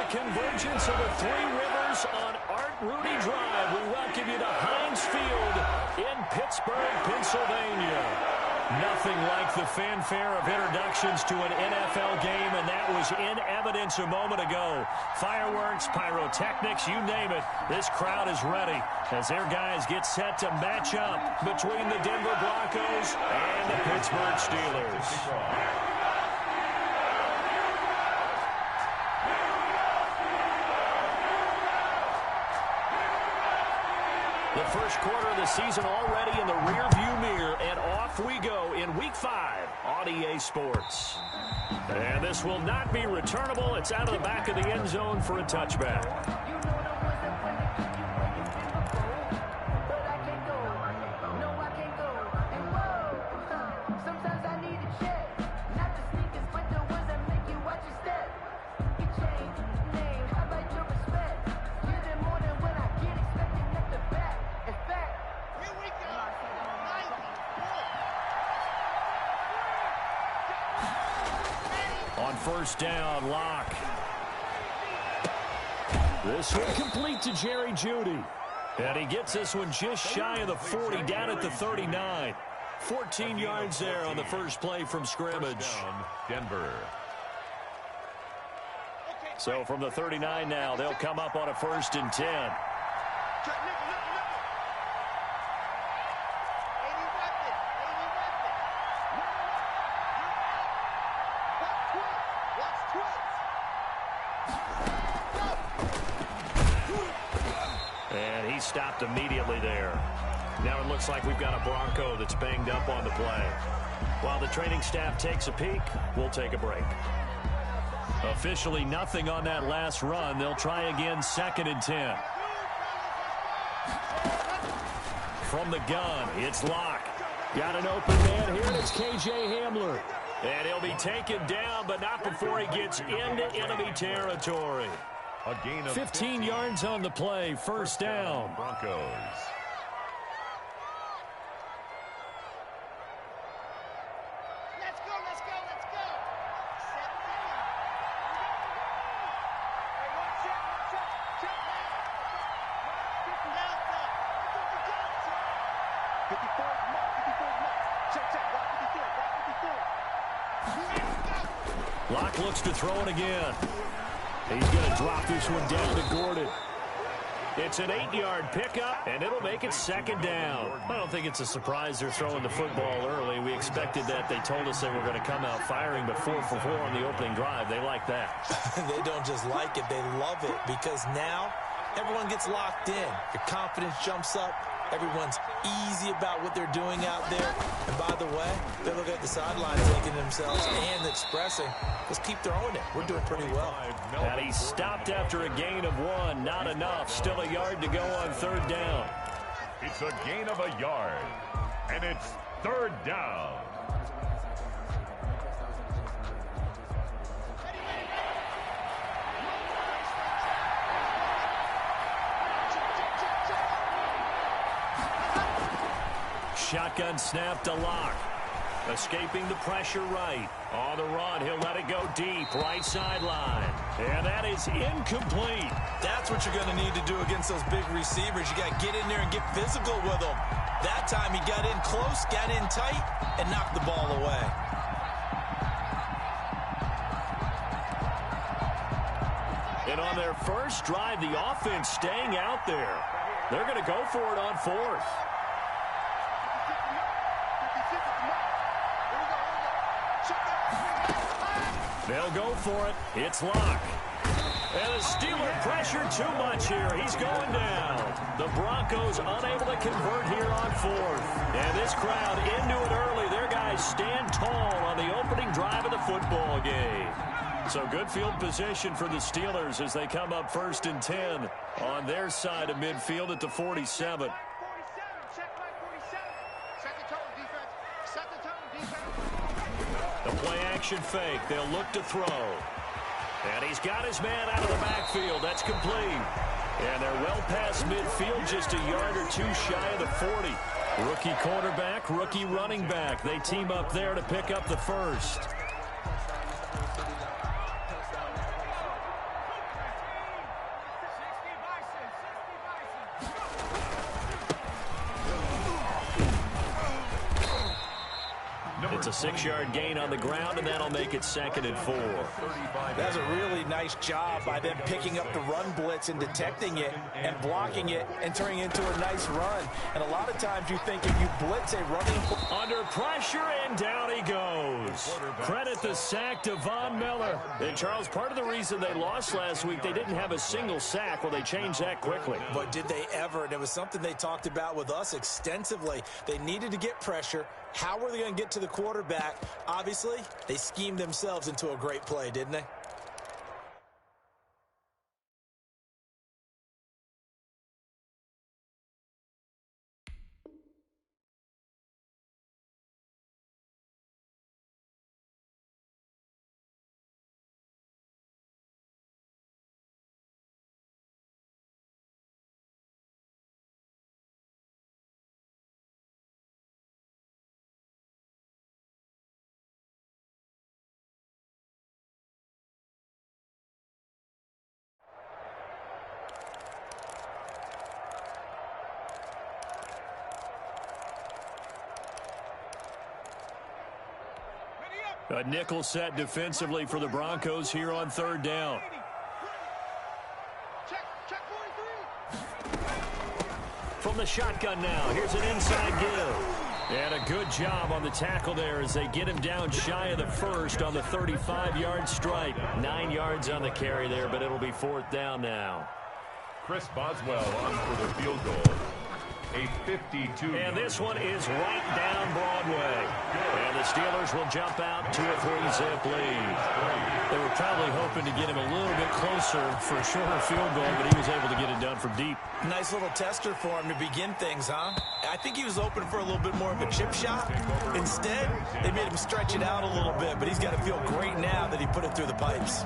the convergence of the Three Rivers on Art Rooney Drive. We welcome you to Heinz Field in Pittsburgh, Pennsylvania. Nothing like the fanfare of introductions to an NFL game, and that was in evidence a moment ago. Fireworks, pyrotechnics, you name it. This crowd is ready as their guys get set to match up between the Denver Broncos and the Pittsburgh Steelers. The first quarter of the season already in the rearview mirror, and off we go in Week 5 on EA Sports. And this will not be returnable. It's out of the back of the end zone for a touchback. First down, Locke. This one complete to Jerry Jeudy. And he gets this one just shy of the 40, down at the 39. 14 yards there on the first play from scrimmage. Down, Denver. So from the 39 now, they'll come up on a 1st and 10. Stopped immediately there. Now it looks like we've got a Bronco that's banged up on the play. While the training staff takes a peek, we'll take a break. Officially nothing on that last run. They'll try again 2nd and 10. From the gun, it's Locke. Got an open man here, and it's KJ Hamler. And he'll be taken down, but not before he gets into enemy territory. A gain of 15 yards on the play, 1st down. Broncos. Let's go, let's go, let's go. 54. Locke looks to throw it again. He's going to drop this one down to Gordon. It's an 8-yard pickup, and it'll make it 2nd down. I don't think it's a surprise they're throwing the football early. We expected that. They told us they were going to come out firing, but 4 for 4 on the opening drive. They like that. They don't just like it. They love it because now everyone gets locked in. Your confidence jumps up. Everyone's easy about what they're doing out there. And by the way, they look at the sideline taking themselves and expressing, let's keep throwing it. We're doing pretty well. And he stopped after a gain of 1. Not enough. Still a yard to go on 3rd down. It's a gain of a yard. And it's 3rd down. Shotgun snap to Locke. Escaping the pressure right. On the run, he'll let it go deep. Right sideline. And that is incomplete. That's what you're going to need to do against those big receivers. You got to get in there and get physical with them. That time he got in close, got in tight, and knocked the ball away. And on their first drive, the offense staying out there. They're going to go for it on 4th. They'll go for it. It's Locke. And the Steeler pressure too much here. He's going down. The Broncos unable to convert here on 4th. And this crowd into it early. Their guys stand tall on the opening drive of the football game. So good field position for the Steelers as they come up 1st and 10 on their side of midfield at the 47. The play action fake. They'll look to throw. And he's got his man out of the backfield. That's complete. And they're well past midfield, just a yard or 2 shy of the 40. Rookie quarterback, rookie running back. They team up there to pick up the first. It's a 6-yard gain on the ground, and that'll make it 2nd and 4. That's a really nice job by them picking up the run blitz and detecting it and blocking it and turning it into a nice run. And a lot of times you think if you blitz a running... Under pressure, and down he goes. Credit the sack to Von Miller. And, Charles, part of the reason they lost last week, they didn't have a single sack. Well, they changed that quickly. But did they ever? And it was something they talked about with us extensively. They needed to get pressure. How were they going to get to the quarterback? Obviously, they schemed themselves into a great play, didn't they? A nickel set defensively for the Broncos here on 3rd down. Check 43. From the shotgun now, here's an inside give. And a good job on the tackle there as they get him down shy of the first on the 35-yard stripe. 9 yards on the carry there, but it'll be 4th down now. Chris Boswell on for the field goal. A 52. And this one is right down Broadway. And the Steelers will jump out to a 3-zip lead. They were probably hoping to get him a little bit closer for a shorter field goal, but he was able to get it done from deep. Nice little tester for him to begin things, huh? I think he was open for a little bit more of a chip shot. Instead, they made him stretch it out a little bit, but he's got to feel great now that he put it through the pipes.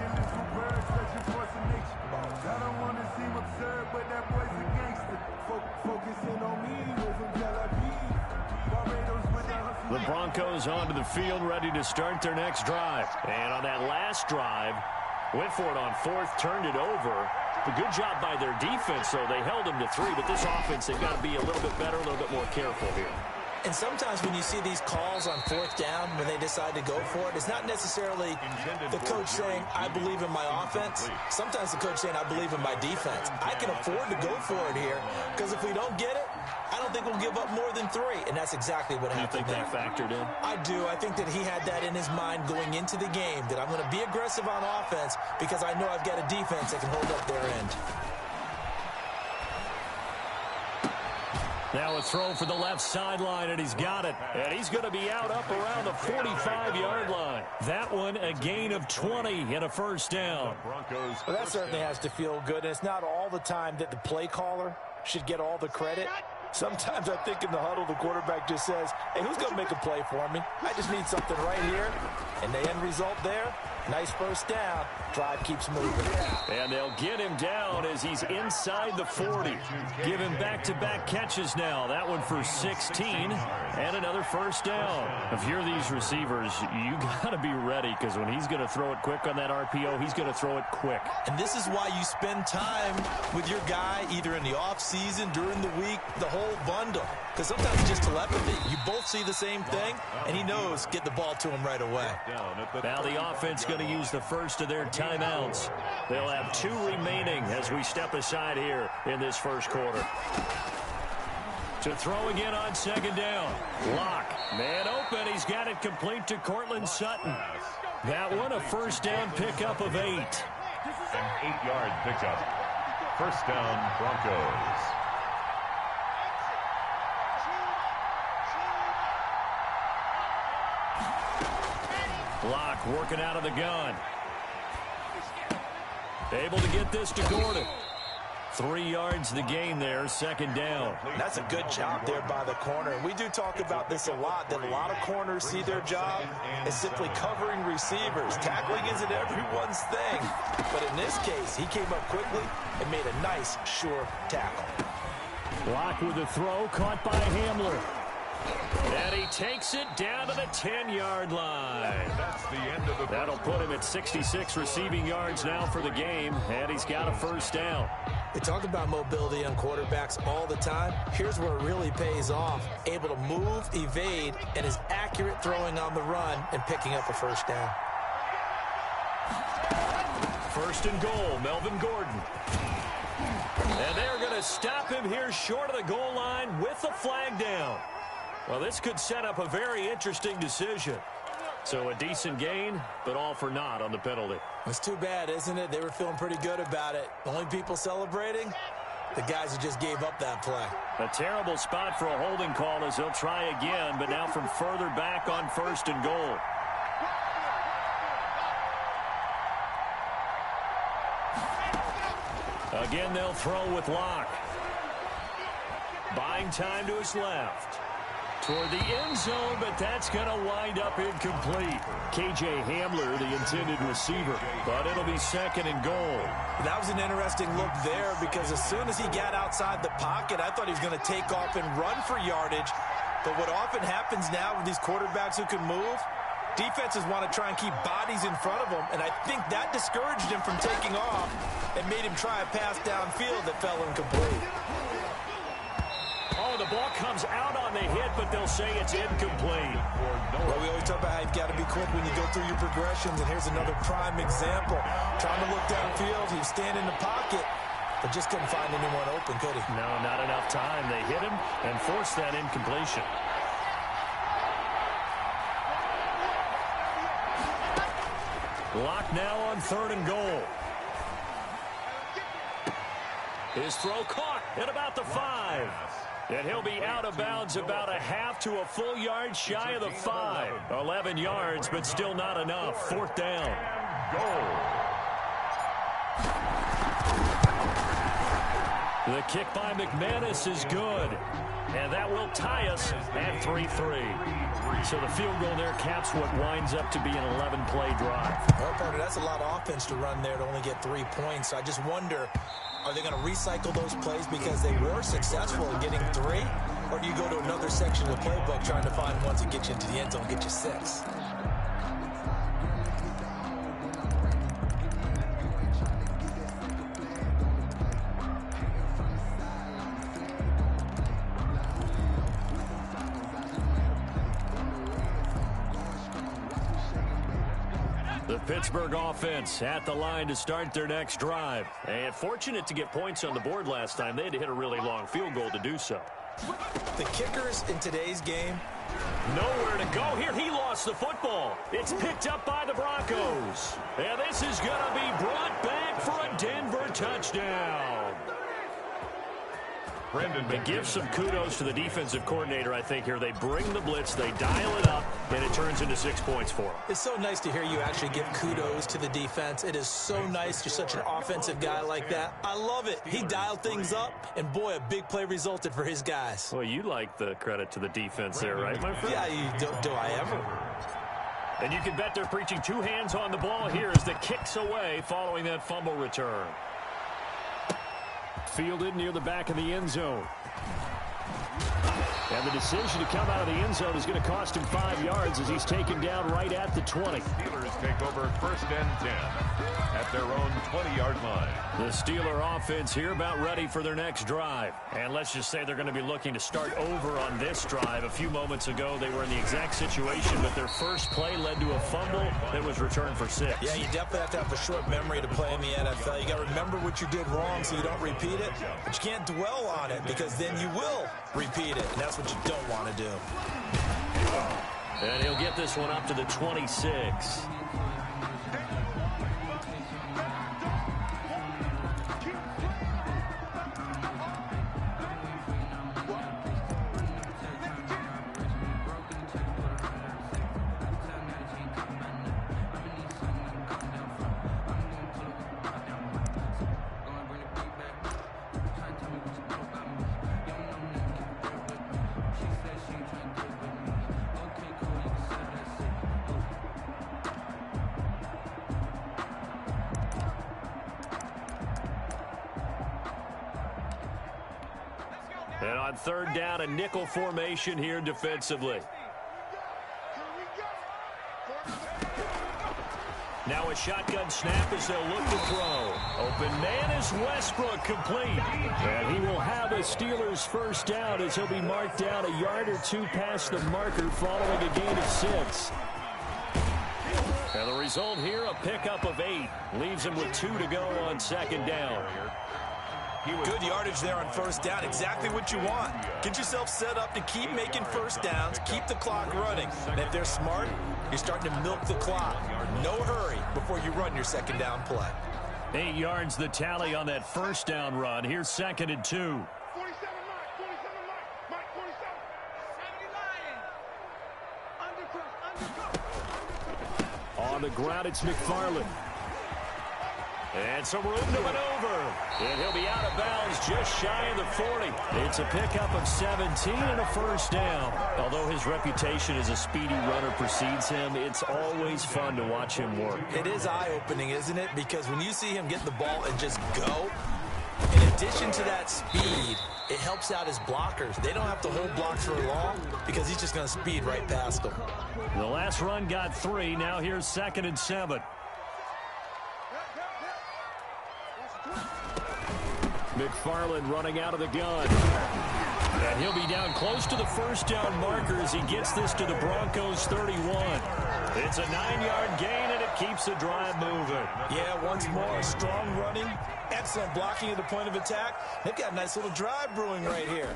The Broncos onto the field, ready to start their next drive. And on that last drive, went for it on 4th, turned it over. A good job by their defense, though. They held them to 3, but this offense, they've got to be a little bit better, a little bit more careful here. And sometimes when you see these calls on 4th down, when they decide to go for it, it's not necessarily the coach saying, I believe in my offense. Sometimes the coach saying, I believe in my defense. I can afford to go for it here, because if we don't get it, I don't think we'll give up more than 3. And that's exactly what happened. You think that factored in? I do. I think that he had that in his mind going into the game, that I'm going to be aggressive on offense because I know I've got a defense that can hold up their end. Now a throw for the left sideline, and he's got it. And he's going to be out up around the 45-yard line. That one, a gain of 20 and a 1st down. Well, that certainly has to feel good. And it's not all the time that the play caller should get all the credit. Sometimes I think in the huddle, the quarterback just says, hey, who's going to make a play for me? I just need something right here. And the end result there, nice 1st down. Drive keeps moving. And they'll get him down as he's inside the 40. Give him back-to-back catches now. That one for 16 and another 1st down. If you're these receivers, you got to be ready because when he's going to throw it quick on that RPO, he's going to throw it quick. And this is why you spend time with your guy either in the offseason, during the week, the whole bundle. Because sometimes it's just telepathy. You both see the same thing, and he knows get the ball to him right away. Now the offense going to use the first of their timeouts. They'll have 2 remaining as we step aside here in this 1st quarter. To throw again on 2nd down. Lock. Man open. He's got it complete to Cortland Sutton. That one a 1st down pickup of 8. An 8-yard pickup. 1st down, Broncos. Lock working out of the gun. Able to get this to Gordon. 3 yards the gain there, 2nd down. That's a good job there by the corner. We do talk about this a lot, that a lot of corners see their job as simply covering receivers. Tackling isn't everyone's thing. But in this case, he came up quickly and made a nice, sure tackle. Lock with a throw, caught by Hamler. And he takes it down to the 10-yard line. That's the end of the That'll put him at 66 receiving yards now for the game, and he's got a first down. They talk about mobility on quarterbacks all the time. Here's where it really pays off. Able to move, evade, and is accurate throwing on the run and picking up a first down. First and goal, Melvin Gordon. And they're going to stop him here short of the goal line with the flag down. Well, this could set up a very interesting decision. So a decent gain, but all for naught on the penalty. It's too bad, isn't it? They were feeling pretty good about it. The only people celebrating, the guys who just gave up that play. A terrible spot for a holding call as they'll try again, but now from further back on first and goal. Again, they'll throw with Locke. Buying time to his left. Toward the end zone, but that's going to wind up incomplete. K.J. Hamler, the intended receiver, but it'll be second and goal. That was an interesting look there because as soon as he got outside the pocket, I thought he was going to take off and run for yardage. But what often happens now with these quarterbacks who can move, defenses want to try and keep bodies in front of them, and I think that discouraged him from taking off and made him try a pass downfield that fell incomplete. Oh, the ball comes out on the hit, but they'll say it's incomplete. Well, we always talk about how you've got to be quick when you go through your progressions, and here's another prime example. Trying to look downfield, he was standing in the pocket, but just couldn't find anyone open, could he? No, not enough time. They hit him and forced that incompletion. Lock now on third and goal. His throw caught at about the 5. And he'll be out of bounds about a half to a full yard shy of the 5. 11 yards, but still not enough. Fourth down. goal. The kick by McManus is good. And that will tie us at 3-3. So the field goal there caps what winds up to be an 11-play drive. Well, partner, that's a lot of offense to run there to only get 3 points. I just wonder, are they going to recycle those plays because they were successful in getting 3? Or do you go to another section of the playbook trying to find ones that get you into the end zone and get you 6? The Pittsburgh offense at the line to start their next drive. And fortunate to get points on the board last time. They had to hit a really long field goal to do so. The kickers in today's game, nowhere to go here. He lost the football. It's picked up by the Broncos. And this is going to be brought back for a Denver touchdown. And give some kudos to the defensive coordinator, I think, here. They bring the blitz, they dial it up, and it turns into 6 points for them. It's so nice to hear you actually give kudos to the defense. It is so nice. You're such an offensive guy like that. I love it. He dialed things up, and boy, a big play resulted for his guys. Well, you like the credit to the defense there, right, my friend? Yeah, do I ever? And you can bet they're preaching 2 hands on the ball here as the kick's away following that fumble return. Fielded near the back of the end zone. And the decision to come out of the end zone is going to cost him 5 yards as he's taken down right at the 20. Steelers take over first and 10 at their own 20-yard line. The Steeler offense here about ready for their next drive. And let's just say they're going to be looking to start over on this drive. A few moments ago, they were in the exact situation, but their first play led to a fumble that was returned for 6. Yeah, you definitely have to have a short memory to play in the NFL. You got to remember what you did wrong so you don't repeat it, but you can't dwell on it because then you will repeat it, and that's what you don't want to do. And he'll get this one up to the 26. On third down, a nickel formation here defensively. Now a shotgun snap as they'll look to throw. Open man is Westbrook, complete. And he will have a Steelers first down as he'll be marked down a yard or two past the marker following a gain of 6. And the result here, a pickup of 8. Leaves him with 2 to go on second down. Good yardage there on first down. Exactly what you want. Get yourself set up to keep making first downs, keep the clock running. And if they're smart, you're starting to milk the clock. No hurry before you run your second down play. 8 yards the tally on that first down run. Here's second and 2. 47 Mike, 47. Undercut. On the ground, it's McFarland. And some room to maneuver. And he'll be out of bounds just shy of the 40. It's a pickup of 17 and a first down. Although his reputation as a speedy runner precedes him, it's always fun to watch him work. It is eye-opening, isn't it? Because when you see him get the ball and just go, in addition to that speed, it helps out his blockers. They don't have to hold blocks for long because he's just going to speed right past them. The last run got 3. Now here's second and 7. McFarland running out of the gun. And he'll be down close to the first down marker as he gets this to the Broncos 31. It's a 9-yard gain, and it keeps the drive moving. Yeah, once more, strong running, excellent blocking at the point of attack. They've got a nice little drive brewing right here.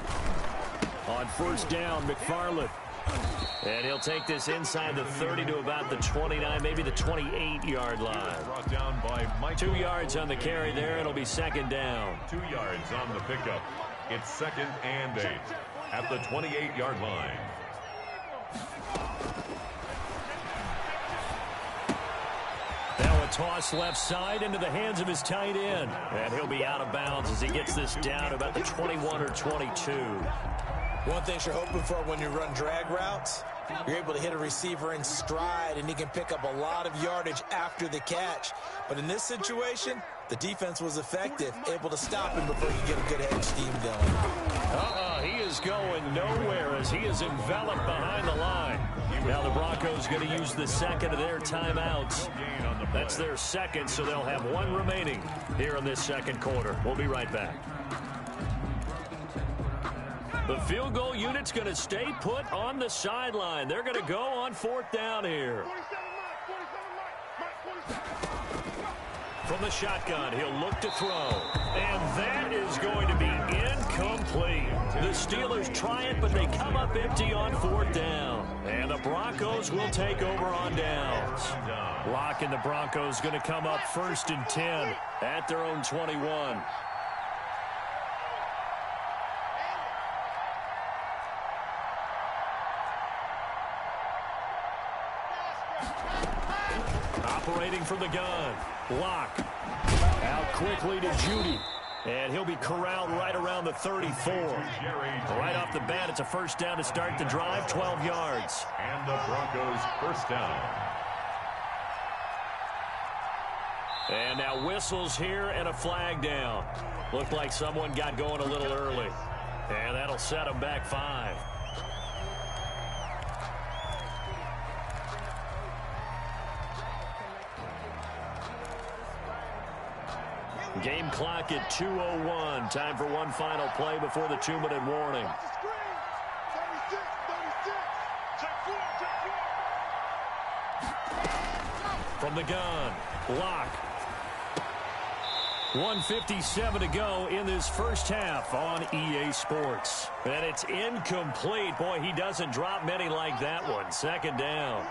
On first down, McFarland. And he'll take this inside the 30 to about the 29, maybe the 28-yard line. Brought down by Mike. 2 yards on the carry there. It'll be second down. 2 yards on the pickup. It's second and 8 at the 28-yard line. Now a toss left side into the hands of his tight end. And he'll be out of bounds as he gets this down about the 21 or 22. One thing you're hoping for when you run drag routes, you're able to hit a receiver in stride, and he can pick up a lot of yardage after the catch. But in this situation, the defense was effective, able to stop him before he get a good head of steam going. He is going nowhere as he is enveloped behind the line. Now the Broncos going to use the second of their timeouts. That's their second, so they'll have 1 remaining here in this second quarter. We'll be right back. The field goal unit's going to stay put on the sideline. They're going to go on fourth down here. 47 Mike. From the shotgun, he'll look to throw. And that is going to be incomplete. The Steelers try it, but they come up empty on fourth down. And the Broncos will take over on downs. Locke and the Broncos going to come up first and 10 at their own 21. Operating from the gun. Locke. Out quickly to Judy. And he'll be corralled right around the 34. Right off the bat, it's a first down to start the drive, 12 yards. And the Broncos first down. And now whistles here and a flag down. Looked like someone got going a little early. And that'll set them back 5. Game clock at 2:01. Time for one final play before the 2-minute warning. From the gun, Locke. 1:57 to go in this first half on EA Sports. And it's incomplete. Boy, he doesn't drop many like that one. Second down.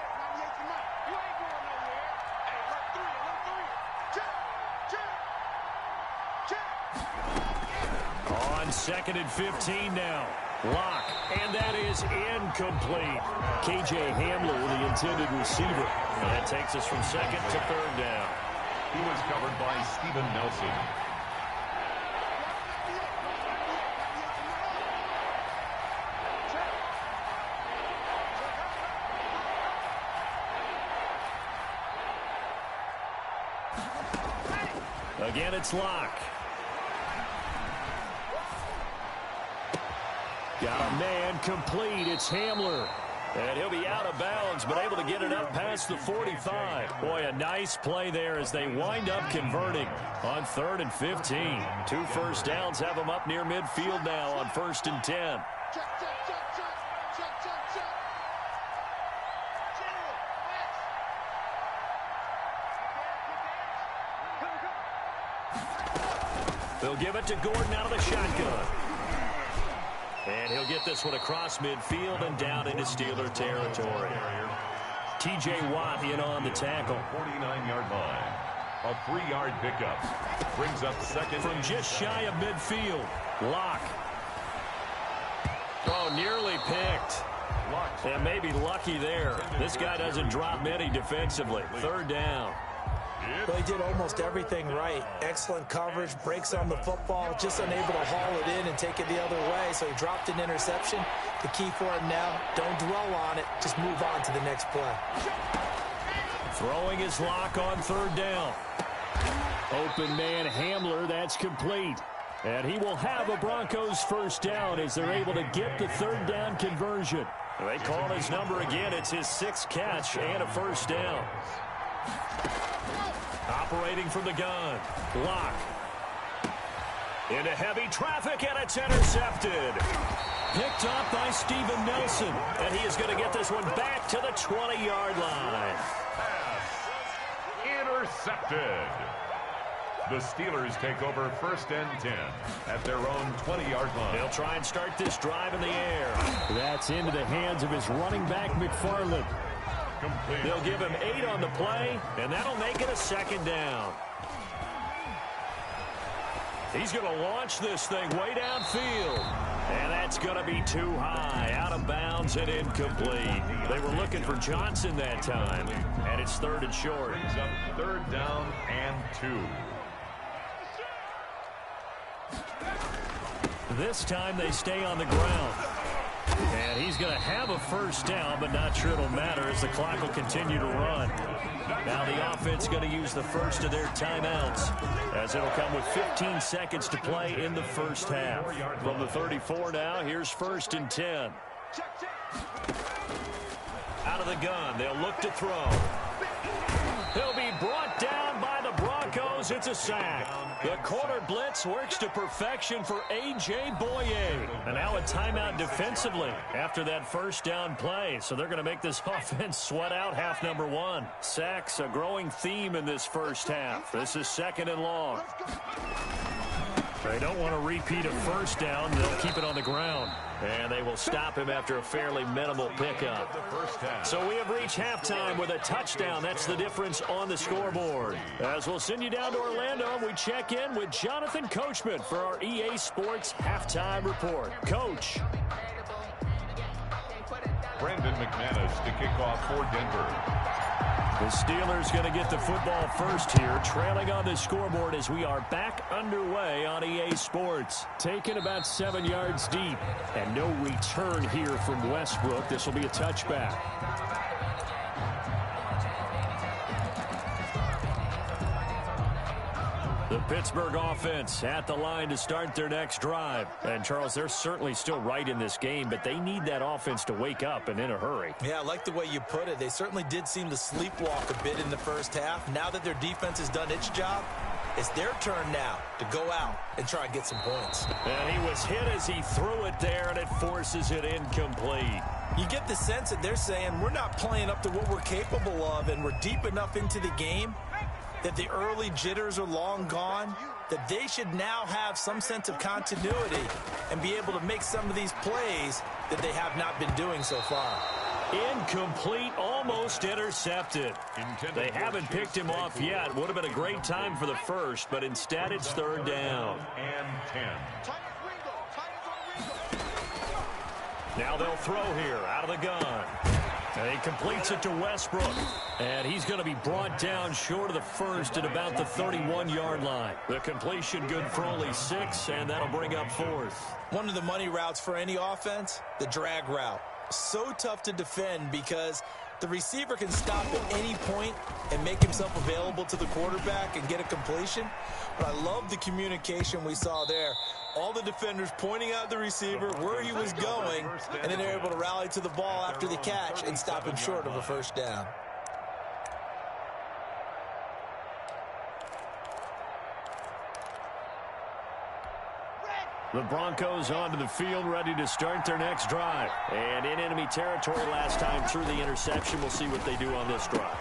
On second and 15 now. Locke, and that is incomplete. KJ Hamler, the intended receiver. And that takes us from second to third down. He was covered by Steven Nelson. Again, it's Locke. Got a man complete. It's Hamler. And he'll be out of bounds, but able to get it up past the 45. Boy, a nice play there as they wind up converting on 3rd and 15. 2 first downs have them up near midfield now on 1st and 10. They'll give it to Gordon out of the shotgun. And he'll get this one across midfield and down into Steeler territory. T.J. Watt in on the tackle. 49-yard line. A 3-yard pickup. Brings up second. From just shy of midfield. Lock. Oh, nearly picked. And maybe lucky there. This guy doesn't drop many defensively. 3rd down. Well, he did almost everything right. Excellent coverage, breaks on the football, just unable to haul it in and take it the other way, so he dropped an interception. The key for him now, don't dwell on it, just move on to the next play. Throwing his lock on 3rd down. Open man Hamler, that's complete. And he will have a Broncos first down as they're able to get the 3rd down conversion. They call his number again. It's his 6th catch and a first down. Operating from the gun. Lock. Into heavy traffic, and it's intercepted. Picked up by Steven Nelson. And he is going to get this one back to the 20-yard line. Intercepted. The Steelers take over 1st and 10 at their own 20-yard line. They'll try and start this drive in the air. That's into the hands of his running back, McFarland. Complete. They'll give him 8 on the play, and that'll make it a 2nd down. He's going to launch this thing way downfield. And that's going to be too high, out of bounds and incomplete. They were looking for Johnson that time, and it's 3rd and short. Brings up 3rd down and 2. This time they stay on the ground. And he's going to have a first down, but not sure it'll matter as the clock will continue to run. Now the offense going to use the first of their timeouts as it'll come with 15 seconds to play in the first half. From the 34 now, here's 1st and 10. Out of the gun, they'll look to throw. He'll be brought down by the Broncos. It's a sack. The corner blitz works to perfection for A.J. Boye. And now a timeout defensively after that first down play. So they're going to make this offense sweat out half number 1. Sacks, a growing theme in this first half. This is 2nd and long. They don't want to repeat a first down. They'll keep it on the ground. And they will stop him after a fairly minimal pickup. So we have reached halftime with a touchdown. That's the difference on the scoreboard. As we'll send you down to Orlando, we check in with Jonathan Coachman for our EA Sports Halftime Report. Coach. Brandon McManus to kick off for Denver. The Steelers going to get the football first here, trailing on the scoreboard as we are back underway on EA Sports. Taken about 7 yards deep, and no return here from Westbrook. This will be a touchback. The Pittsburgh offense at the line to start their next drive. And, Charles, they're certainly still right in this game, but they need that offense to wake up and in a hurry. Yeah, I like the way you put it. They certainly did seem to sleepwalk a bit in the first half. Now that their defense has done its job, it's their turn now to go out and try and get some points. And he was hit as he threw it there, and it forces it incomplete. You get the sense that they're saying we're not playing up to what we're capable of, and we're deep enough into the game that the early jitters are long gone, that they should now have some sense of continuity and be able to make some of these plays that they have not been doing so far. Incomplete, almost intercepted. They haven't picked him off yet. Would have been a great time for the first, but instead it's 3rd down. And 10. Now they'll throw here out of the gun. And he completes it to Westbrook. And he's going to be brought down short of the first at about the 31-yard line. The completion good for only 6, and that'll bring up 4th. One of the money routes for any offense, the drag route. So tough to defend because the receiver can stop at any point and make himself available to the quarterback and get a completion. But I love the communication we saw there All the defenders pointing out the receiver where he was going, and then they're able to rally to the ball after the catch and stop him short of a first down. The Broncos onto the field, ready to start their next drive. And in enemy territory last time through the interception. We'll see what they do on this drive.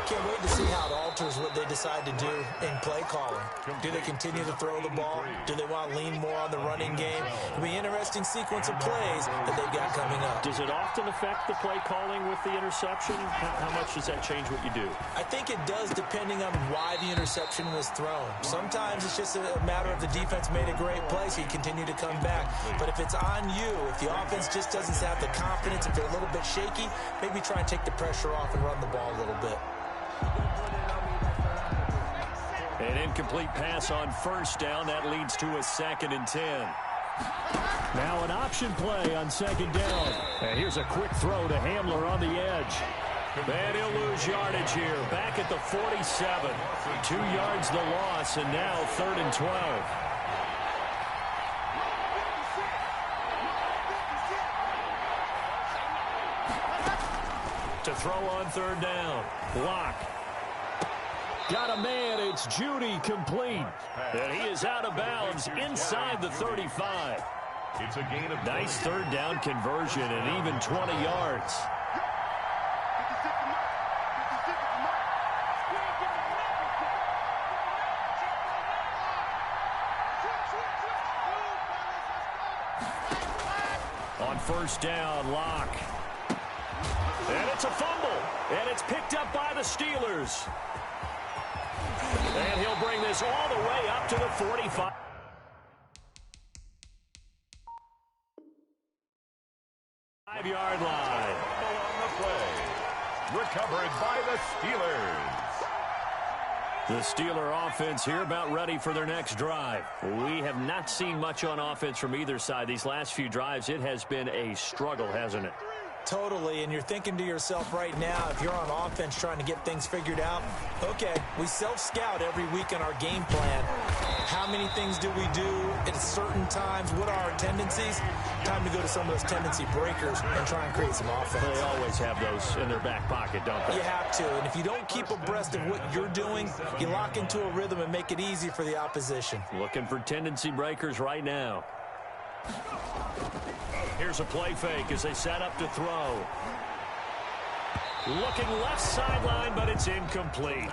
Can't wait to see how it alters what they decide to do in play calling. Do they continue to throw the ball? Do they want to lean more on the running game? It'll be an interesting sequence of plays that they've got coming up. Does it often affect the play calling with the interception? How much does that change what you do? I think it does, depending on why the interception was thrown. Sometimes it's just a matter of the defense made a great play, so you continue to come back. But if it's on you, if the offense just doesn't have the confidence, if they're a little bit shaky, maybe try and take the pressure off and run the ball a little bit. An incomplete pass on first down. That leads to a 2nd and 10. Now an option play on 2nd down. And here's a quick throw to Hamler on the edge. And he'll lose yardage here. Back at the 47. 2 yards the loss, and now 3rd and 12. To throw on 3rd down. Block. Got a man. It's Judy, complete. And he is out of bounds inside the 35. It's a gain of nice 3rd down conversion and even 20 yards. On 1st down, Locke. And it's a fumble. And it's picked up by the Steelers. And he'll bring this all the way up to the 45. Five-yard line. On the play. Recovered by the Steelers. The Steeler offense here about ready for their next drive. We have not seen much on offense from either side. These last few drives, it has been a struggle, hasn't it? Totally, and you're thinking to yourself right now, if you're on offense trying to get things figured out, okay, we self-scout every week in our game plan. How many things do we do at certain times? What are our tendencies? Time to go to some of those tendency breakers and try and create some offense. They always have those in their back pocket, don't they? You have to, and if you don't keep abreast of what you're doing, you lock into a rhythm and make it easy for the opposition. Looking for tendency breakers right now. Here's a play fake as they set up to throw. Looking left sideline, but it's incomplete.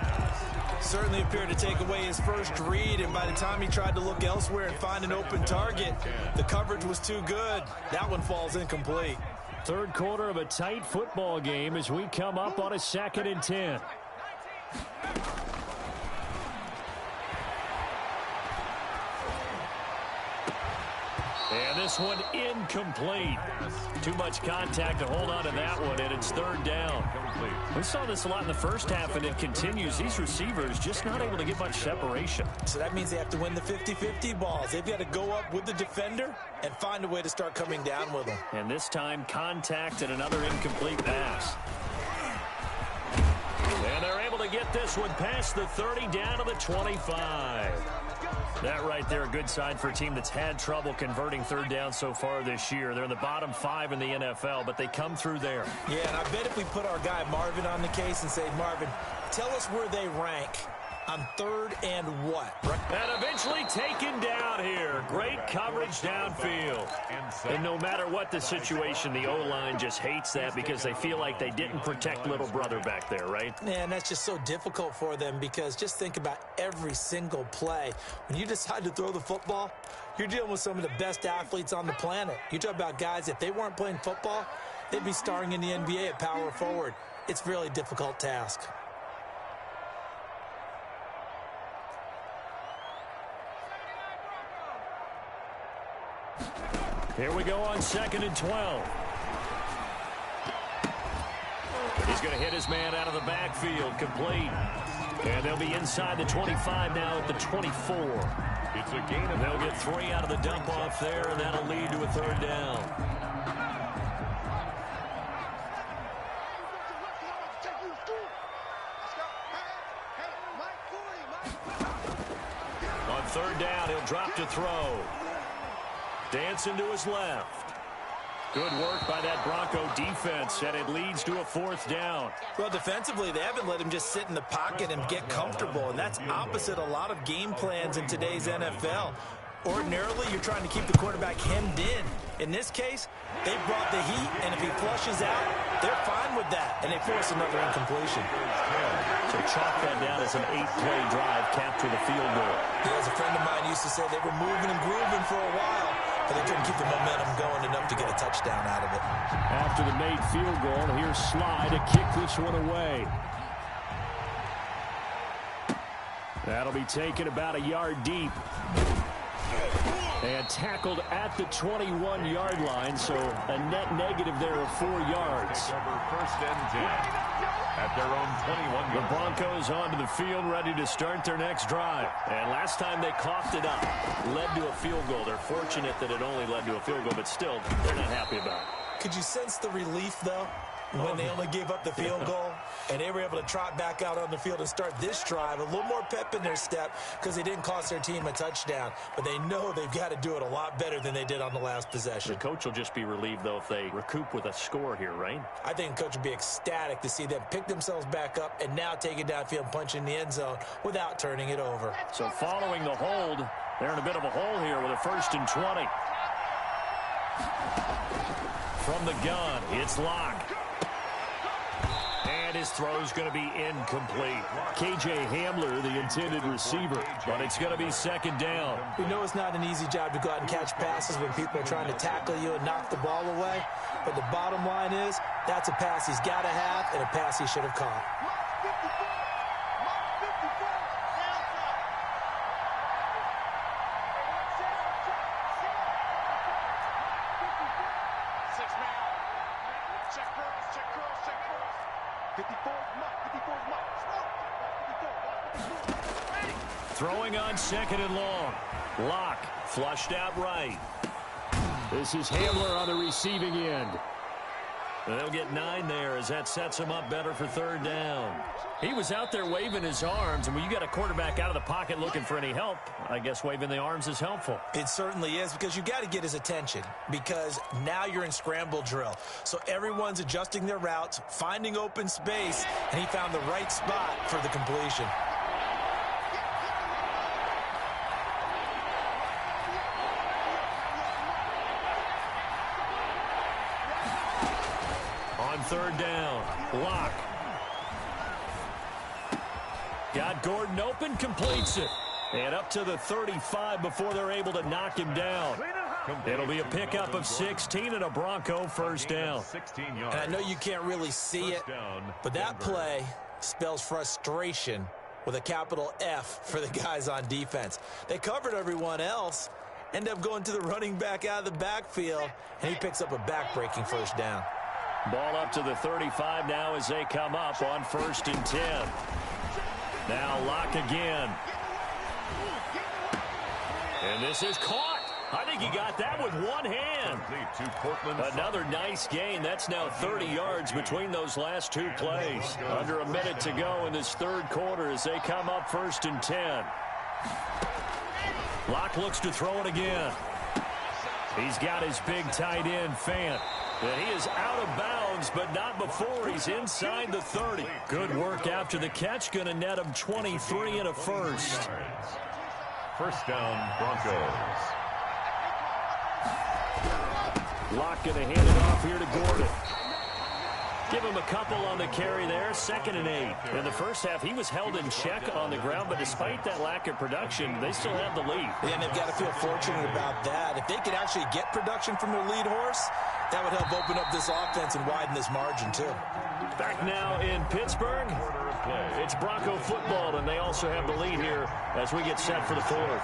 Certainly appeared to take away his first read, and by the time he tried to look elsewhere and find an open target, the coverage was too good. That one falls incomplete. 3rd quarter of a tight football game as we come up on a 2nd and 10. And this one incomplete. Too much contact to hold on to that one, and it's 3rd down. We saw this a lot in the first half, and it continues. These receivers just not able to get much separation. So that means they have to win the 50-50 balls. They've got to go up with the defender and find a way to start coming down with them. And this time, contact and another incomplete pass. And they're able to get this one past the 30 down to the 25. That right there, a good sign for a team that's had trouble converting 3rd down so far this year. They're in the bottom 5 in the NFL, but they come through there. Yeah, and I bet if we put our guy Marvin on the case and say, Marvin, tell us where they rank on 3rd and what? And eventually taken down here. Great coverage downfield. And no matter what the situation, the O-line just hates that because they feel like they didn't protect little brother back there, right? Yeah, and that's just so difficult for them because just think about every single play. When you decide to throw the football, you're dealing with some of the best athletes on the planet. You talk about guys, if they weren't playing football, they'd be starring in the NBA at power forward. It's a really difficult task. Here we go on 2nd and 12. He's going to hit his man out of the backfield, complete. And they'll be inside the 25 now at the 24. It's a gain of They'll get 3 out of the dump off there, and that'll lead to a 3rd down. On 3rd down, he'll drop to throw. Dancing to his left. Good work by that Bronco defense, and it leads to a 4th down. Well, defensively, they haven't let him just sit in the pocket and get comfortable, and that's opposite a lot of game plans in today's NFL. Ordinarily, you're trying to keep the quarterback hemmed in. In this case, they brought the heat, and if he flushes out, they're fine with that, and they force another incompletion. So chalk that down as an 8-play drive, capture the field goal. Yeah, as a friend of mine used to say, they were moving and grooving for a while, but they couldn't keep the momentum going enough to get a touchdown out of it. After the made field goal, here's Sly to kick this one away. That'll be taken about a yard deep. And tackled at the 21-yard line, so a net negative there of 4 yards. First and 10 at their own 21. The Broncos onto the field, ready to start their next drive. And last time they coughed it up, led to a field goal. They're fortunate that it only led to a field goal, but still, they're not happy about it. Could you sense the relief, though, when they only gave up the field goal and they were able to trot back out on the field and start this drive? A little more pep in their step because they didn't cost their team a touchdown, but they know they've got to do it a lot better than they did on the last possession. The coach will just be relieved, though, if they recoup with a score here, right? I think the coach would be ecstatic to see them pick themselves back up and now take it downfield and punch in the end zone without turning it over. So following the hold, they're in a bit of a hole here with a 1st and 20. From the gun, it's Locke. And his throw's going to be incomplete. K.J. Hamler, the intended receiver, but it's going to be 2nd down. We know it's not an easy job to go out and catch passes when people are trying to tackle you and knock the ball away, but the bottom line is that's a pass he's got to have and a pass he should have caught. Throwing on 2nd and long. Locke flushed out right. This is Hamler on the receiving end. They'll get 9 there as that sets him up better for 3rd down. He was out there waving his arms, and when you got a quarterback out of the pocket looking for any help, I guess waving the arms is helpful. It certainly is, because you got to get his attention, because now you're in scramble drill. So everyone's adjusting their routes, finding open space, and he found the right spot for the completion. On 3rd down, Locke. Got Gordon open, completes it. And up to the 35 before they're able to knock him down. It'll be a pickup of 16 and a Bronco 1st down. And I know you can't really see it, but that play spells frustration with a capital F for the guys on defense. They covered everyone else, end up going to the running back out of the backfield, and he picks up a back-breaking 1st down. Ball up to the 35 now as they come up on 1st and 10. Now Locke again. And this is caught. I think he got that with one hand. Another nice gain. That's now 30 yards between those last 2 plays. Under a minute to go in this 3rd quarter as they come up 1st and 10. Locke looks to throw it again. He's got his big tight end, Fant. And he is out of bounds, but not before he's inside the 30. Good work after the catch. Going to net him 23 and a 1st. 1st down, Broncos. Locke going to hand it off here to Gordon. Give him a couple on the carry there. 2nd and 8. In the 1st half, he was held in check on the ground, but despite that lack of production, they still have the lead. And they've got to feel fortunate about that. If they could actually get production from their lead horse, that would help open up this offense and widen this margin, too. Back now in Pittsburgh, it's Bronco football, and they also have the lead here as we get set for the 4th.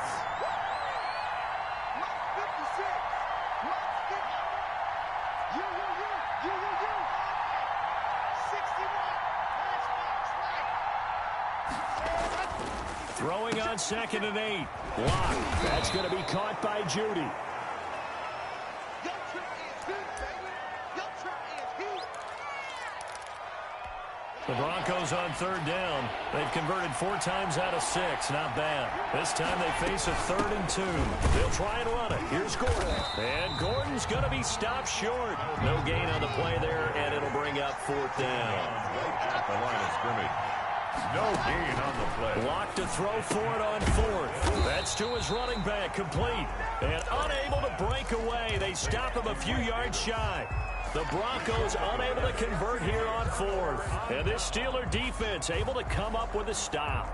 Throwing on 2nd and 8. Locke. That's going to be caught by Judy. The Broncos on third down. They've converted 4 times out of 6. Not bad. This time they face a 3rd and 2. They'll try and run it. Here's Gordon. And Gordon's going to be stopped short. No gain on the play there, and it'll bring up 4th down. Right at the line of scrimmage. No gain on the play. Locked to throw for it on 4th. That's to his running back, complete. And unable to break away. They stop him a few yards shy. The Broncos unable to convert here on 4th. And this Steeler defense able to come up with a stop.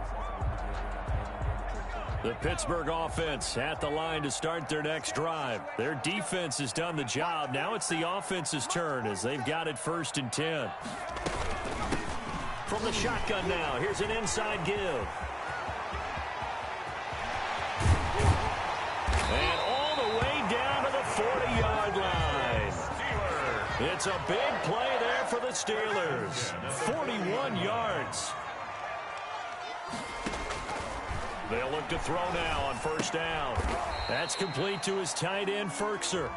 The Pittsburgh offense at the line to start their next drive. Their defense has done the job. Now it's the offense's turn as they've got it 1st and 10. From the shotgun now, here's an inside give. And all the way down to the 40-yard line. It's a big play there for the Steelers. 41 yards. They'll look to throw now on 1st down. That's complete to his tight end, Ferkser.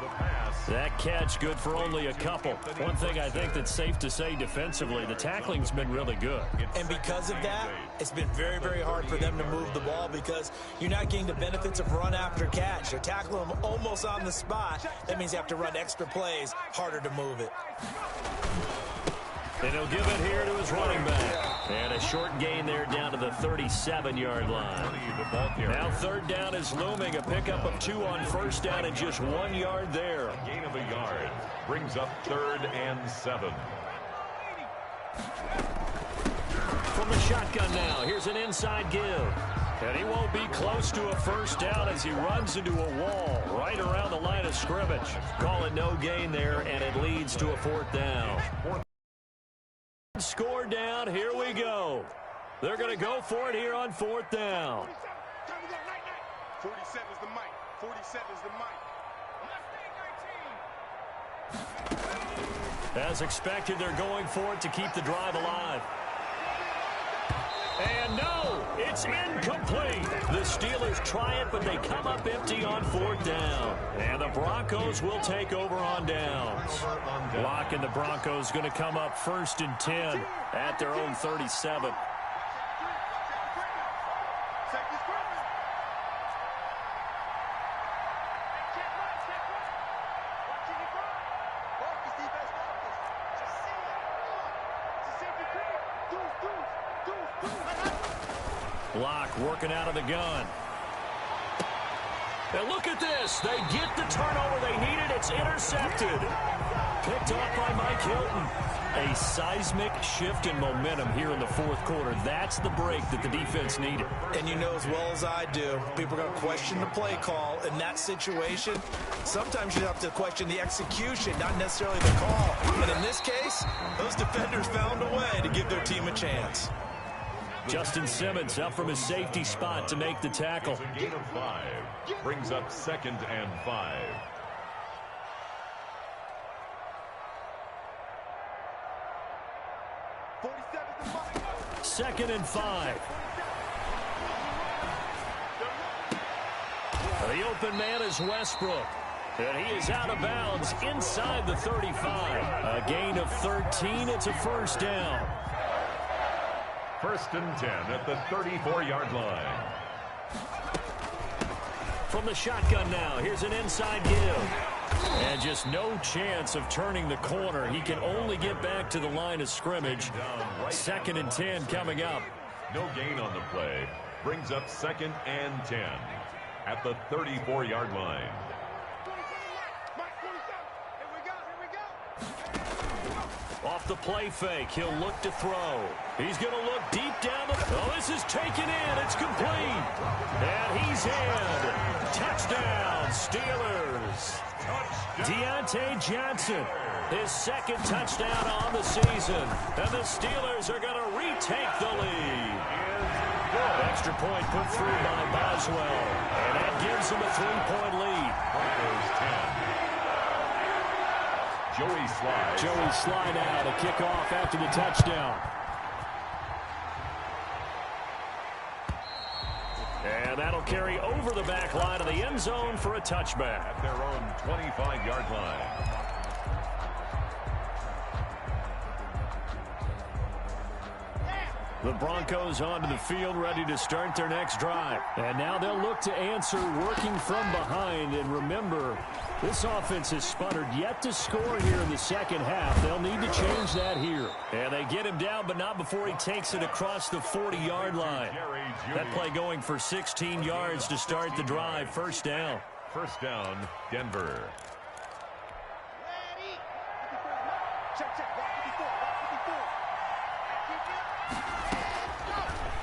That catch good for only a couple. One thing I think that's safe to say defensively, the tackling's been really good. And because of that, it's been very, very hard for them to move the ball because you're not getting the benefits of run after catch. You're tackling them almost on the spot. That means you have to run extra plays, harder to move it. And he'll give it here to his running back. And a short gain there down to the 37-yard line. Now 3rd down is looming. A pickup of 2 on 1st down and just 1 yard there. A gain of a yard brings up 3rd and 7. From the shotgun now, here's an inside give. And he won't be close to a 1st down as he runs into a wall right around the line of scrimmage. Call it no gain there, and it leads to a 4th down. Score down. Here we go. They're going to go for it here on 4th down. 47 is the mic. 47 is the mic. As expected, they're going for it to keep the drive alive. And no, it's incomplete. The Steelers try it, but they come up empty on 4th down. And the Broncos will take over on downs. Locke and the Broncos going to come up 1st and 10 at their own 37. Locke working out of the gun. And look at this. They get the turnover they needed. It's intercepted. Picked off by Mike Hilton. A seismic shift in momentum here in the 4th quarter. That's the break that the defense needed. And you know as well as I do, people are going to question the play call in that situation. Sometimes you have to question the execution, not necessarily the call. And in this case, those defenders found a way to give their team a chance. Justin Simmons up from his safety spot to make the tackle. It's a gain of 5. Brings up 2nd and 5. Second and 5. The open man is Westbrook. And he is out of bounds inside the 35. A gain of 13. It's a 1st down. 1st and 10 at the 34-yard line. From the shotgun now, here's an inside give. And just no chance of turning the corner. He can only get back to the line of scrimmage. 2nd and 10 coming up. No gain on the play. Brings up 2nd and 10 at the 34-yard line. Off the play fake, he'll look to throw. He's going to look deep down the... Oh, this is taken in. It's complete. And he's in. Touchdown, Steelers. Deontay Johnson, his 2nd touchdown on the season. And the Steelers are going to retake the lead. Extra point put through by Boswell. And that gives them a 3-point lead. Joey Slide out, a kickoff after the touchdown. And that'll carry over the back line of the end zone for a touchback. At their own 25-yard line. The Broncos onto the field, ready to start their next drive. And now they'll look to answer working from behind. And remember, this offense has sputtered yet to score here in the second half. They'll need to change that here. And they get him down, but not before he takes it across the 40-yard line. That play going for 16 yards to start the drive. First down. First down, Denver.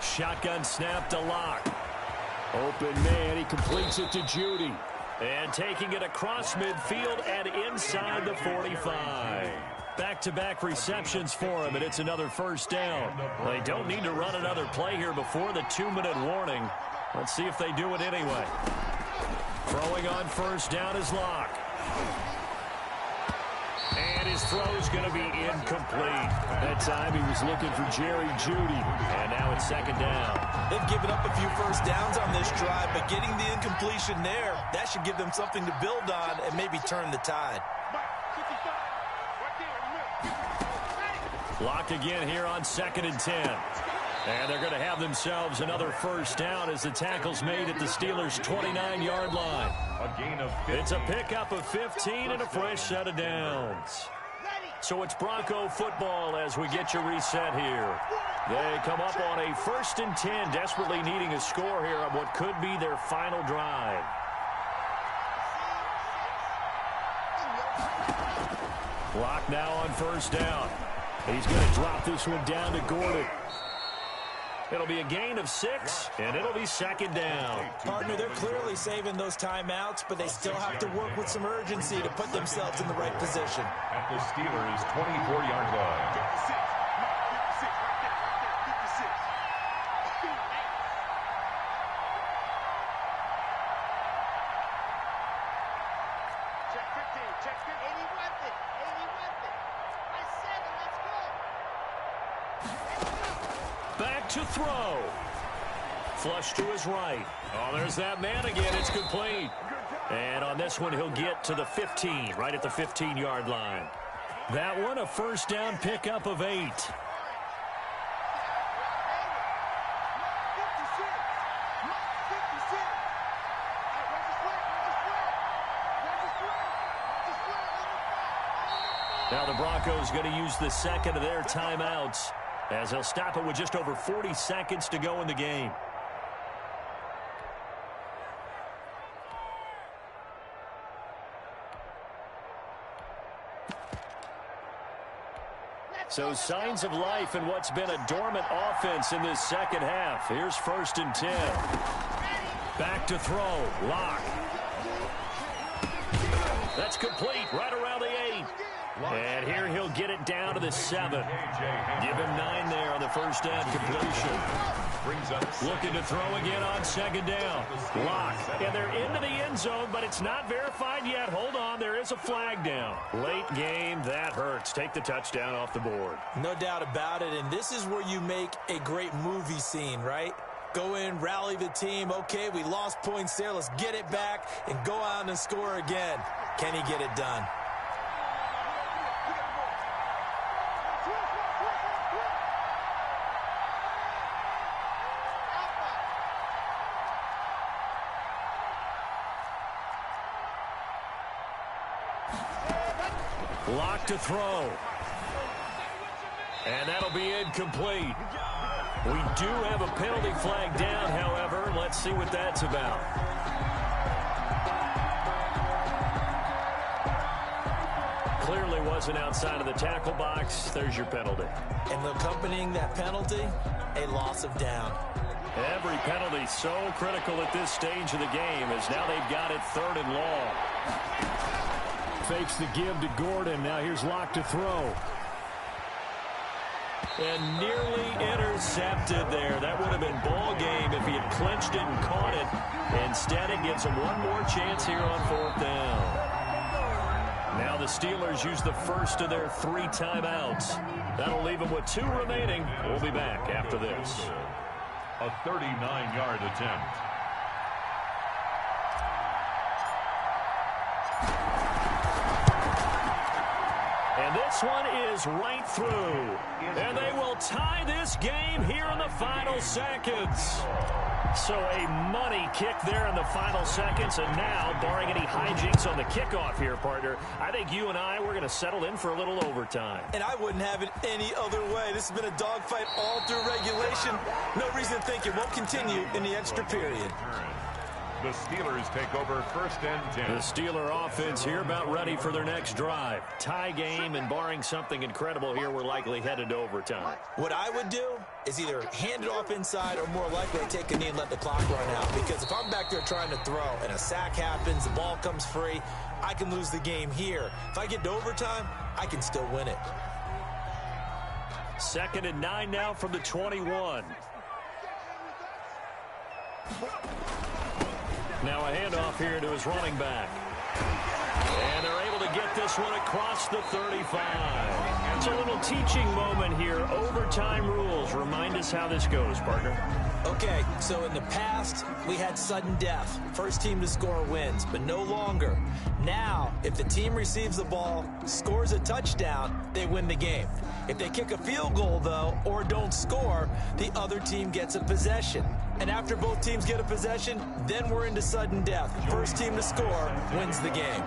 Shotgun snap to Locke. Open man, he completes it to Judy. And taking it across midfield and inside the 45. Back-to-back receptions for him, and it's another first down. They don't need to run another play here before the 2-minute warning. Let's see if they do it anyway. Throwing on first down is Locke. And his throw's going to be incomplete. That time he was looking for Jerry Judy. And now it's second down. They've given up a few first downs on this drive, but getting the incompletion there, that should give them something to build on and maybe turn the tide. Lock again here on 2nd and 10. And they're going to have themselves another first down as the tackle's made at the Steelers' 29-yard line. A gain of 15. It's a pickup of 15 and a fresh set of downs. So it's Bronco football as we get you reset here. They come up on a 1st and 10, desperately needing a score here on what could be their final drive. Lock now on first down. He's going to drop this one down to Gordon. It'll be a gain of 6, and it'll be second down. Partner, they're clearly saving those timeouts, but they still have to work with some urgency to put themselves in the right position. At the Steelers' 24-yard line. Back to throw. Flush to his right. Oh, there's that man again. It's complete. And on this one, he'll get to the 15, right at the 15-yard line. That one, a first down pickup of 8. Now the Broncos going to use the second of their timeouts, as they'll stop it with just over 40 seconds to go in the game. So signs of life in what's been a dormant offense in this second half. Here's 1st and 10. Back to throw. Lock. That's complete right around the 8. And here he'll get it down to the 7. Give him 9 there on the first down completion. Looking to throw again on second down. Lock. And they're into the end zone, but it's not verified yet. Hold on, there is a flag down. Late game, that hurts. Take the touchdown off the board. No doubt about it, and this is where you make a great movie scene, right? Go in, rally the team. Okay, we lost points there. Let's get it back and go out and score again. Can he get it done? Lock to throw. And that'll be incomplete. We do have a penalty flag down, however. Let's see what that's about. Clearly wasn't outside of the tackle box. There's your penalty. And accompanying that penalty, a loss of down. Every penalty so critical at this stage of the game, as now they've got it 3rd and long. Fakes the give to Gordon. Now here's Lock to throw. And nearly intercepted there. That would have been ball game if he had clinched it and caught it. Instead, it gives him one more chance here on 4th down. Now the Steelers use the first of their 3 timeouts. That'll leave them with 2 remaining. We'll be back after this. A 39-yard attempt. And this one is right through. And they will tie this game here in the final seconds. So a money kick there in the final seconds. And now, barring any hijinks on the kickoff here, partner, I think you and we're going to settle in for a little overtime. And I wouldn't have it any other way. This has been a dogfight all through regulation. No reason to think it won't continue in the extra period. The Steelers take over 1st and 10. The Steeler offense here about ready for their next drive. Tie game, and barring something incredible here, we're likely headed to overtime. What I would do is either hand it off inside or more likely take a knee and let the clock run out. Because if I'm back there trying to throw and a sack happens, the ball comes free, I can lose the game here. If I get to overtime, I can still win it. 2nd and 9 now from the 21. Now a handoff here to his running back. And they're able to get this one across the 35. It's a little teaching moment here. Overtime rules. Remind us how this goes, partner. Okay, so in the past, we had sudden death. First team to score wins, but no longer. Now, if the team receives the ball, scores a touchdown, they win the game. If they kick a field goal, though, or don't score, the other team gets a possession. And after both teams get a possession, then we're into sudden death. First team to score wins the game.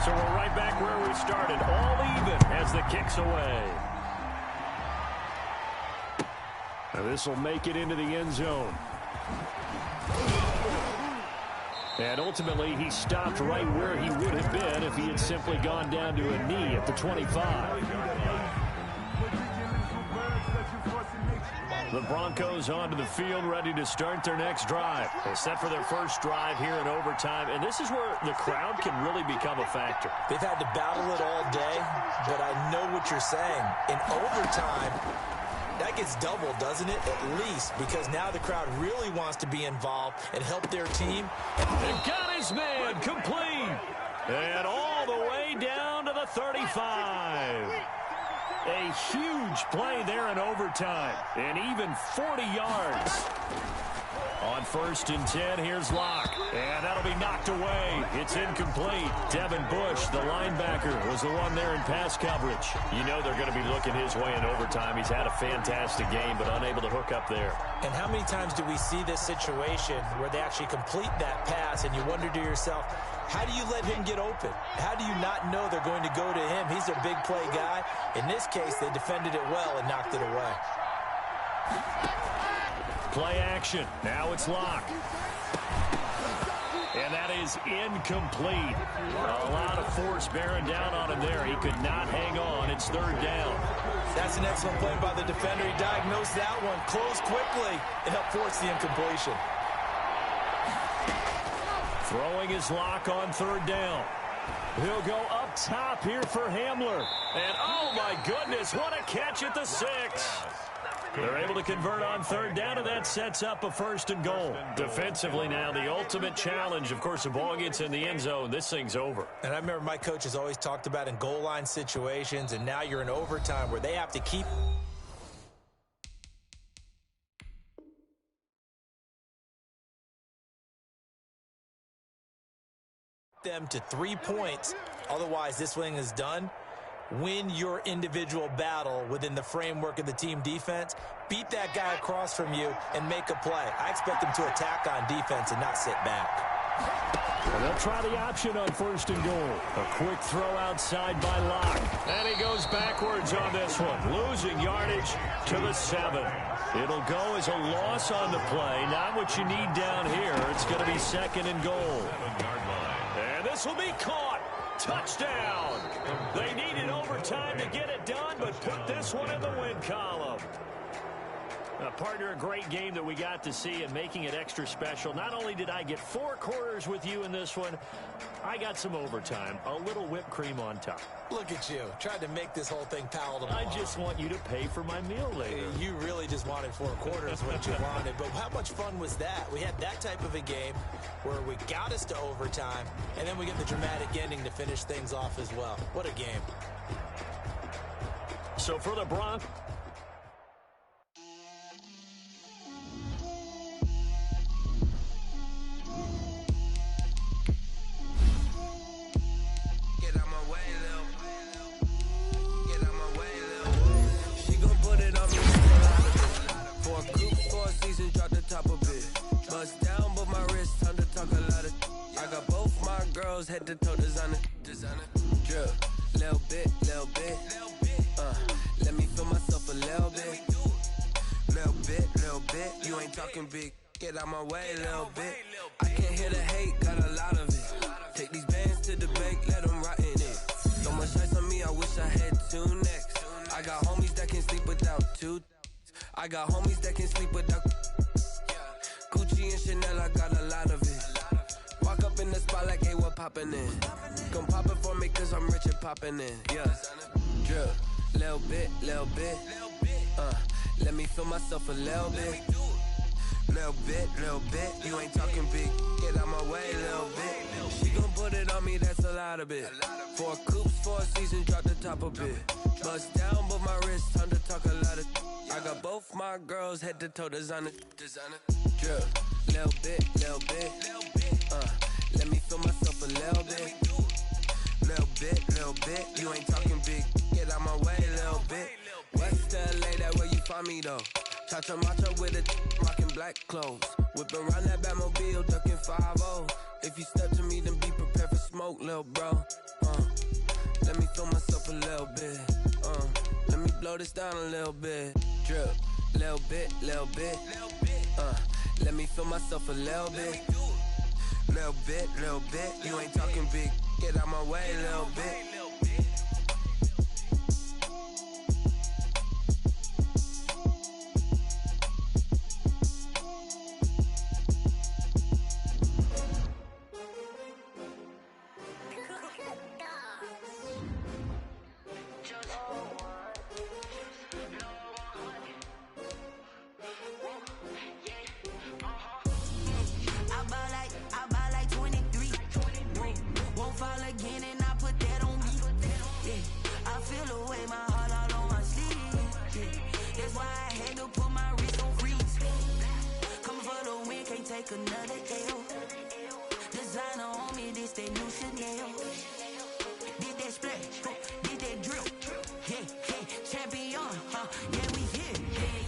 So we're right back where we started, all even as the kick's away. Now this will make it into the end zone. And ultimately, he stopped right where he would have been if he had simply gone down to a knee at the 25. The Broncos onto the field, ready to start their next drive. They're set for their first drive here in overtime, and this is where the crowd can really become a factor. They've had to battle it all day, but I know what you're saying. In overtime, that gets doubled, doesn't it? At least, because now the crowd really wants to be involved and help their team. They've got his man complete. And all the way down to the 35. A huge play there in overtime. And even 40 yards. On 1st and 10, here's Locke. And that'll be knocked away. It's incomplete. Devin Bush, the linebacker, was the one there in pass coverage. You know they're going to be looking his way in overtime. He's had a fantastic game, but unable to hook up there. And how many times do we see this situation where they actually complete that pass and you wonder to yourself, how do you let him get open? How do you not know they're going to go to him? He's a big play guy. In this case, they defended it well and knocked it away. Play action. Now it's Locke. And that is incomplete. A lot of force bearing down on him there. He could not hang on. It's 3rd down. That's an excellent play by the defender. He diagnosed that one, closed quickly, and helped force the incompletion. Throwing his Locke on 3rd down. He'll go up top here for Hamler. And oh my goodness, what a catch at the 6. They're able to convert on 3rd down, and that sets up a 1st and goal. Defensively now, the ultimate challenge. Of course, the ball gets in the end zone. This thing's over. And I remember my coaches always talked about in goal line situations, and now you're in overtime where they have to keep them to 3 points. Otherwise, this thing is done. Win your individual battle within the framework of the team defense. Beat that guy across from you and make a play. I expect them to attack on defense and not sit back. And they'll try the option on 1st and goal. A quick throw outside by Locke. And he goes backwards on this one. Losing yardage to the 7. It'll go as a loss on the play. Not what you need down here. It's going to be 2nd and goal. And this will be caught. Touchdown. They needed overtime to get it done, but put this one in the win column. Partner, a great game that we got to see and making it extra special. Not only did I get 4 quarters with you in this one, I got some overtime. A little whipped cream on top. Look at you. Tried to make this whole thing palatable. I just want you to pay for my meal later. You really just wanted 4 quarters what you wanted. But how much fun was that? We had that type of a game where we got us to overtime, and then we get the dramatic ending to finish things off as well. What a game. So for the Broncos, girls head to toe designer. Drip, little bit. Let me feel myself a little bit. Little bit. You ain't talking big. Get out my way, little bit. I can't hear the hate, got a lot of it. Take these bands to the bank, let them rot in it. So much ice on me, I wish I had two necks. I got homies that can sleep without two. I got homies that can sleep without Gucci and Chanel, I got a lot of it. Walk up in the spot like, hey, what poppin' in? Gon' pop it for me cause I'm rich and poppin' in. Yeah, drip, little bit. Let me feel myself a little bit. Little bit. You ain't talking big. Get out my way, little bit. She gon' put it on me, that's a lot of it. 4 coops, 4 seasons, drop the top a bit. Bust down, but my wrist, time to talk a lot of. I got both my girls head to toe designer. Drip, little bit. Let me feel myself a little bit. Little bit. You ain't talking big. Get out my way, little bit. West LA, that where you find me though. Chacha macha with it, rockin' black clothes. Whip around that Batmobile, ducking 5-0. If you step to me, then be prepared for smoke, lil' bro. Let me feel myself a little bit. Let me blow this down a little bit. Drip, little bit. Let me feel myself a little bit. Little bit. You ain't talking big. Get out my way, little bit. Another L. Designer on me, this that new Chanel. Did that splash, did that drill. Yeah, champion, yeah, we here.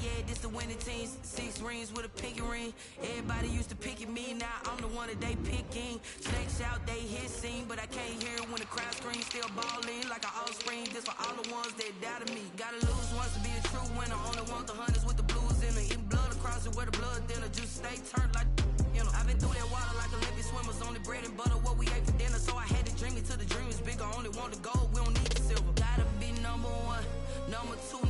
Yeah, this the winning team. 6 rings with a pinky ring. Everybody used to pick at me, now I'm the one that they picking. Snakes out, they hit scene, but I can't hear it when the crowd screams. Still ballin' like an offspring. This for all the ones that doubted me. Gotta lose once to be a true winner. Only want the hunters with the blues in it. Eating blood across it where the blood thinner. Just stay turned like. You know, I've been through that water like Olympic swimmers. Only bread and butter, what we ate for dinner. So I had to dream it till the dream is bigger. Only want the gold, we don't need the silver. Gotta be number 1. Number 2